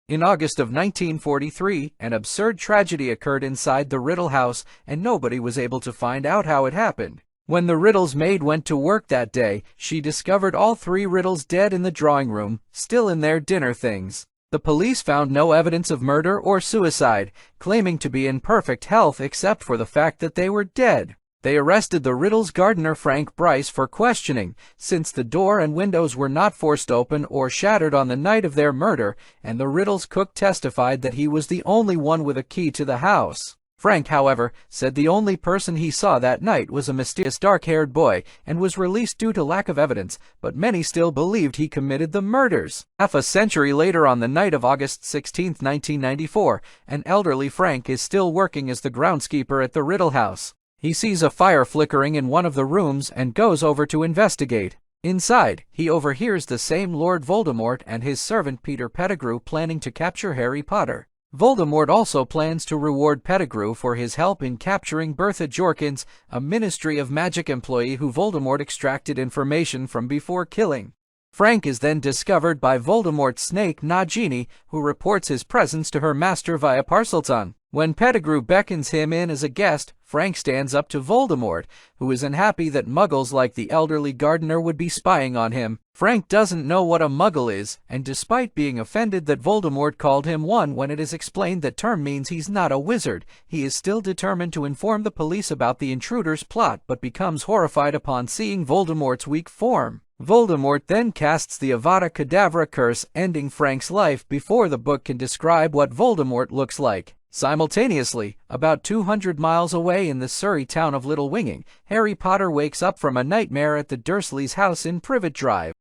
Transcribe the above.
In August of 1943, an absurd tragedy occurred inside the Riddle House, and nobody was able to find out how it happened. When the Riddles maid went to work that day, she discovered all three Riddles dead in the drawing room, still in their dinner things. The police found no evidence of murder or suicide, claiming to be in perfect health except for the fact that they were dead. They arrested the Riddles gardener Frank Bryce for questioning, since the door and windows were not forced open or shattered on the night of their murder, and the Riddles cook testified that he was the only one with a key to the house. Frank, however, said the only person he saw that night was a mysterious dark-haired boy, and was released due to lack of evidence, but many still believed he committed the murders. Half a century later, on the night of August 16, 1994, an elderly Frank is still working as the groundskeeper at the Riddle House. He sees a fire flickering in one of the rooms and goes over to investigate. Inside, he overhears the same Lord Voldemort and his servant Peter Pettigrew planning to capture Harry Potter. Voldemort also plans to reward Pettigrew for his help in capturing Bertha Jorkins, a Ministry of Magic employee who Voldemort extracted information from before killing. Frank is then discovered by Voldemort's snake Nagini, who reports his presence to her master via Parseltongue. When Pettigrew beckons him in as a guest, Frank stands up to Voldemort, who is unhappy that muggles like the elderly gardener would be spying on him. Frank doesn't know what a muggle is, and despite being offended that Voldemort called him one when it is explained that term means he's not a wizard, he is still determined to inform the police about the intruder's plot, but becomes horrified upon seeing Voldemort's weak form. Voldemort then casts the Avada Kedavra curse, ending Frank's life before the book can describe what Voldemort looks like. Simultaneously, about 200 miles away in the Surrey town of Little Winging, Harry Potter wakes up from a nightmare at the Dursleys' house in Privet Drive.